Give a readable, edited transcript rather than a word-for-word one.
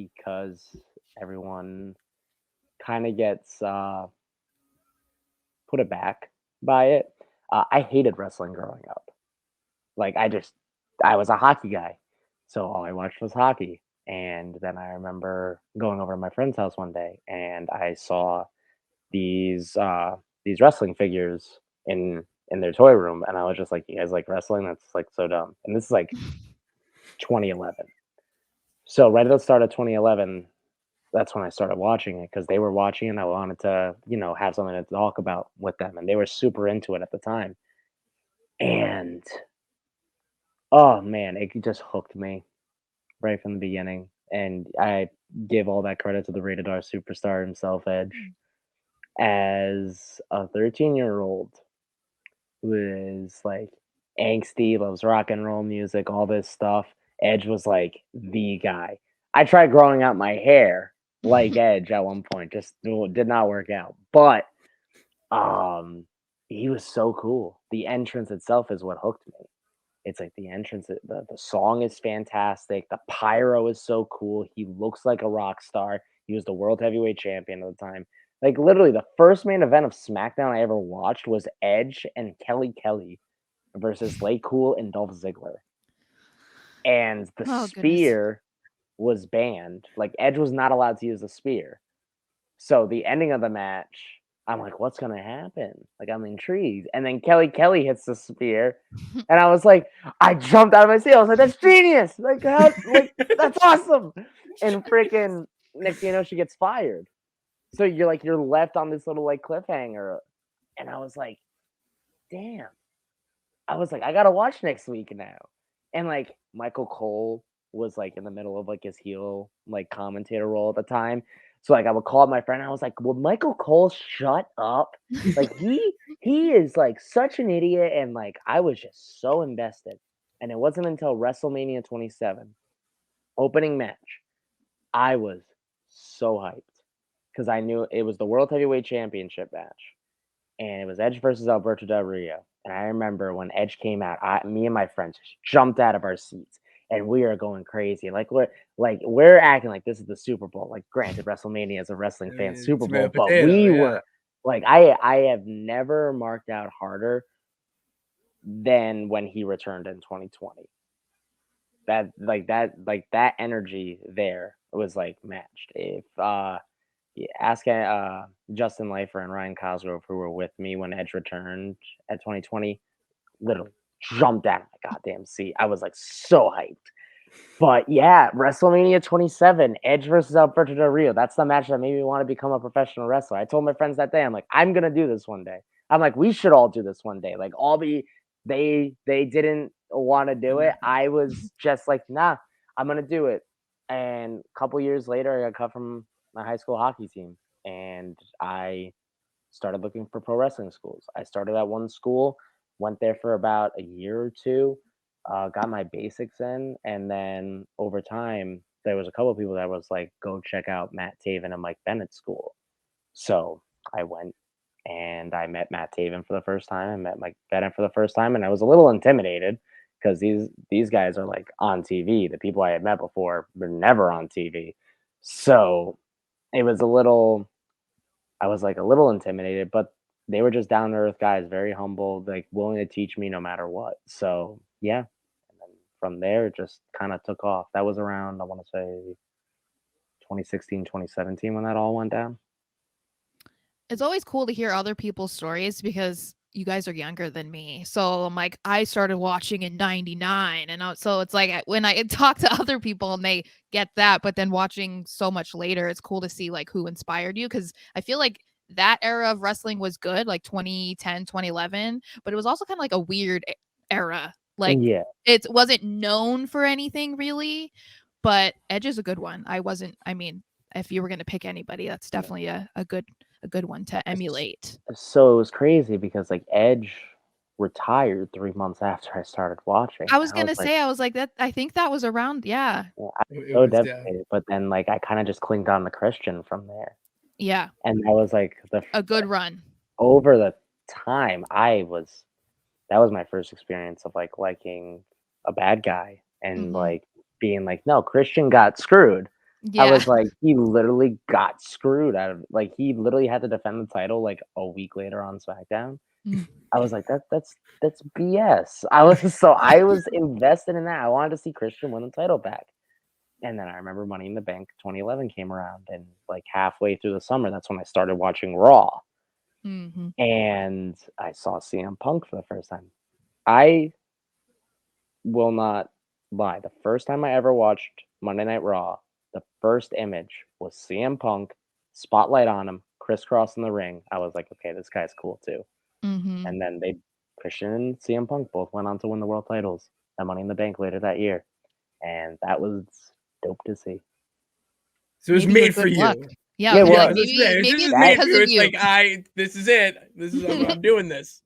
because everyone kind of gets put aback by it. I hated wrestling growing up. Like I was a hockey guy, so all I watched was hockey. And then I remember going over to my friend's house one day, and I saw these these wrestling figures in their toy room, and I was just like, "You guys like wrestling? That's like so dumb." And this is like 2011. So right at the start of 2011, that's when I started watching it because they were watching, and I wanted to, have something to talk about with them, and they were super into it at the time. And oh man, it just hooked me right from the beginning. And I give all that credit to the rated R superstar himself, Edge. As a 13-year-old who is like angsty, loves rock and roll music, all this stuff, Edge was like the guy. I tried growing out my hair like Edge at one point, just did not work out. But um he was so cool. The entrance itself is what hooked me. It's like the entrance, the song is fantastic. The pyro is so cool. He looks like a rock star. He was the world heavyweight champion at the time. Like literally, the first main event of SmackDown I ever watched was Edge and Kelly versus Lay Cool and Dolph Ziggler. And the Oh goodness. spear was banned. Like Edge was not allowed to use the spear. So the ending of the match, I'm like, what's gonna happen? Like I'm intrigued. And then Kelly hits the spear, and I was like, I jumped out of my seat. I was like, that's genius. Like how, like that's awesome. And freaking next thing you know, she gets fired. So you're left on this little like cliffhanger, and I was like, damn. I was like, I gotta watch next week now. And like Michael Cole was like in the middle of like his heel like commentator role at the time. So like I would call my friend. I was like, "Will Michael Cole shut up? Like he is like such an idiot." And like I was just so invested. And it wasn't until WrestleMania 27 opening match I was so hyped because I knew it was the World Heavyweight Championship match, and it was Edge versus Alberto Del Rio. And I remember when Edge came out, me and my friends just jumped out of our seats, and we are going crazy. We're acting like this is the Super Bowl. Like, granted, WrestleMania is a wrestling fan Super It's a Bowl, but potato, we yeah. were like, I have never marked out harder than when he returned in 2020. That energy there was like matched. If yeah, ask Justin Leifer and Ryan Cosgrove, who were with me when Edge returned at 2020, literally jumped out of my goddamn seat. I was like so hyped. But yeah, WrestleMania 27, Edge versus Alberto Del Rio. That's the match that made me want to become a professional wrestler. I told my friends that day, I'm like, I'm gonna do this one day. I'm like, we should all do this one day. Like, all be they didn't want to do it. I was just like, nah, I'm gonna do it. And a couple years later, I got cut from my high school hockey team, and I started looking for pro wrestling schools. I started at one school, went there for about a year or two, got my basics in, and then over time, there was a couple of people that was like, "Go check out Matt Taven and Mike Bennett's school." So I went and I met Matt Taven for the first time. I met Mike Bennett for the first time, and I was a little intimidated because these guys are like on TV. The people I had met before were never on TV, so it was a little I was like a little intimidated, but they were just down to earth guys, very humble, like willing to teach me no matter what. So yeah. And then from there it just kind of took off. That was around, I want to say 2016, 2017 when that all went down. It's always cool to hear other people's stories because you guys are younger than me. So I'm like, I started watching in 99. And so it's like when I talk to other people and they get that, but then watching so much later, it's cool to see like who inspired you. Cause I feel like that era of wrestling was good, like 2010, 2011, but it was also kind of like a weird era. Like Yeah. it wasn't known for anything really, but Edge is a good one. I mean, if you were going to pick anybody, that's definitely a good one to S- emulate. So it was crazy because like Edge retired 3 months after I started watching. I And was I was gonna like, say, I was like, that I think that was around yeah. yeah, I It was so was, yeah. devastated. But then like I kind of just clinged on to Christian from there. Yeah, And I was like a good run. over the time I was that was my first experience of like liking a bad guy and Mhm. like being like, no, Christian got screwed. I Yeah. was like, he literally got screwed out of like, he literally had to defend the title, like, a week later on SmackDown. Mm. I was like, that's BS. I was invested in that. I wanted to see Christian win the title back. And then I remember Money in the Bank 2011 came around, and, like, halfway through the summer, that's when I started watching Raw, Mhm. and I saw CM Punk for the first time. I will not lie. The first time I ever watched Monday Night Raw, the first image was CM Punk, spotlight on him, crisscross in the ring. I was like, okay, this guy's cool too. Mhm. And then Christian and CM Punk both went on to win the world titles at Money in the Bank later that year. And that was dope to see. So it was Maybe your made for good luck. you. Yeah, I Yeah, was it gonna be Yeah, like, was. this maybe is it's made That for because you. of It's you. like this is it. This is I'm doing this.